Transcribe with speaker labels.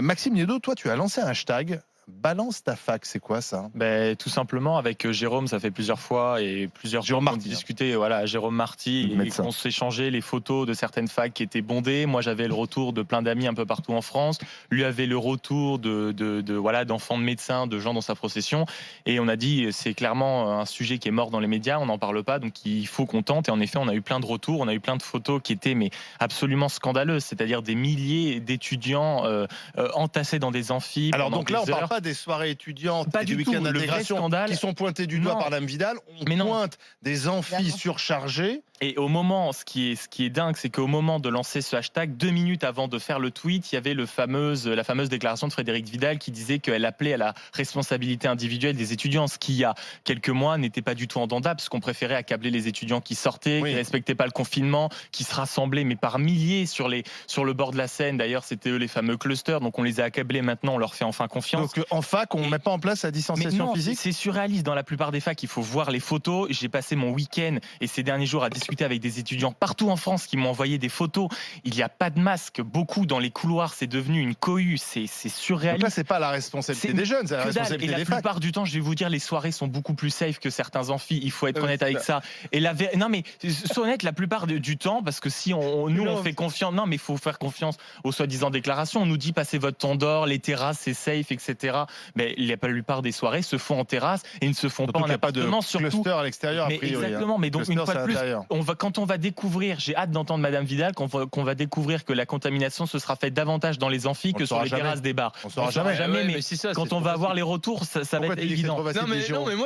Speaker 1: Maxime Niedo, toi, tu as lancé un hashtag Balance ta fac. C'est quoi ça?
Speaker 2: Tout simplement avec Jérôme, ça fait plusieurs fois et plusieurs
Speaker 1: Jérôme
Speaker 2: fois qu'on
Speaker 1: Marty,
Speaker 2: discutait, voilà, Jérôme Marty,
Speaker 1: le
Speaker 2: et
Speaker 1: médecin.
Speaker 2: qu'on s'échangeait les photos de certaines facs qui étaient bondées. Moi, j'avais le retour de plein d'amis un peu partout en France. Lui avait le retour voilà, d'enfants de médecins, de gens dans sa procession. Et on a dit, c'est clairement un sujet qui est mort dans les médias, on n'en parle pas, donc il faut qu'on tente. Et en effet, on a eu plein de retours, on a eu plein de photos qui étaient absolument scandaleuses, c'est-à-dire des milliers d'étudiants entassés dans des amphis.
Speaker 1: Alors
Speaker 2: pendant
Speaker 1: donc là, on
Speaker 2: des
Speaker 1: ne parle
Speaker 2: heures.
Speaker 1: pas des soirées étudiantes
Speaker 2: Pas
Speaker 1: et du
Speaker 2: du tout.
Speaker 1: week-end
Speaker 2: Le vrai
Speaker 1: d'intégration
Speaker 2: scandale,
Speaker 1: qui sont pointés du doigt
Speaker 2: non.
Speaker 1: par Dame Vidal. On
Speaker 2: Mais non.
Speaker 1: pointe des amphis
Speaker 3: Évidemment.
Speaker 1: surchargés.
Speaker 2: Et au moment, ce qui est dingue, c'est qu'au moment de lancer ce hashtag, 2 minutes avant de faire le tweet, il y avait la fameuse déclaration de Frédérique Vidal qui disait qu'elle appelait à la responsabilité individuelle des étudiants, ce qui, il y a quelques mois, n'était pas du tout entendable, parce qu'on préférait accabler les étudiants qui sortaient,
Speaker 1: Oui.
Speaker 2: qui ne respectaient pas le confinement, qui se rassemblaient, mais par milliers sur le bord de la Seine. D'ailleurs, c'était eux les fameux clusters, donc on les a accablés maintenant, on leur fait enfin confiance.
Speaker 1: Donc en fac, on ne met pas en place la
Speaker 2: Mais
Speaker 1: distanciation
Speaker 2: non,
Speaker 1: physique.
Speaker 2: c'est surréaliste. Dans la plupart des facs, il faut voir les photos. J'ai passé mon week-end et ces derniers jours à discuter avec des étudiants partout en France qui m'ont envoyé des photos. Il n'y a pas de masque. Beaucoup dans les couloirs, c'est devenu une cohue. C'est
Speaker 1: Donc
Speaker 2: surréaliste.
Speaker 1: là, c'est pas la responsabilité des jeunes, c'est la
Speaker 2: Que dalle.
Speaker 1: responsabilité
Speaker 2: Et la
Speaker 1: des facs.
Speaker 2: plupart du temps, je vais vous dire, les soirées sont beaucoup plus safe que certains amphis. Il faut être honnête avec
Speaker 1: ça.
Speaker 2: ça. Et non, mais sois honnête, la plupart du temps, parce que si nous on fait confiance, non, mais il faut faire confiance aux soi-disant déclarations. On nous dit passez votre temps d'or, les terrasses c'est safe, etc. Mais la plupart des soirées se font en terrasse et ne se font
Speaker 1: Surtout
Speaker 2: pas en
Speaker 1: qu'il n'y a pas de
Speaker 2: appartement, surtout.
Speaker 1: cluster à l'extérieur, a
Speaker 2: Mais
Speaker 1: priori.
Speaker 2: exactement. Mais donc
Speaker 1: Cluster,
Speaker 2: une fois
Speaker 1: c'est
Speaker 2: de
Speaker 1: à
Speaker 2: plus,
Speaker 1: l'intérieur.
Speaker 2: quand on va découvrir, j'ai hâte d'entendre Madame Vidal, qu'on va découvrir que la contamination se sera faite davantage dans les amphis
Speaker 1: On
Speaker 2: que
Speaker 1: le
Speaker 2: sur
Speaker 1: saura
Speaker 2: les
Speaker 1: jamais.
Speaker 2: terrasses des bars.
Speaker 1: On saura jamais.
Speaker 2: jamais,
Speaker 4: Ouais,
Speaker 2: mais
Speaker 4: mais c'est ça,
Speaker 2: quand
Speaker 4: c'est
Speaker 2: on
Speaker 4: trop
Speaker 2: va avoir
Speaker 4: facile.
Speaker 2: les retours, ça va
Speaker 1: Pourquoi
Speaker 2: être
Speaker 1: tu dis que c'est
Speaker 2: évident.
Speaker 1: trop facile,
Speaker 4: Non mais
Speaker 1: Jérôme
Speaker 4: moi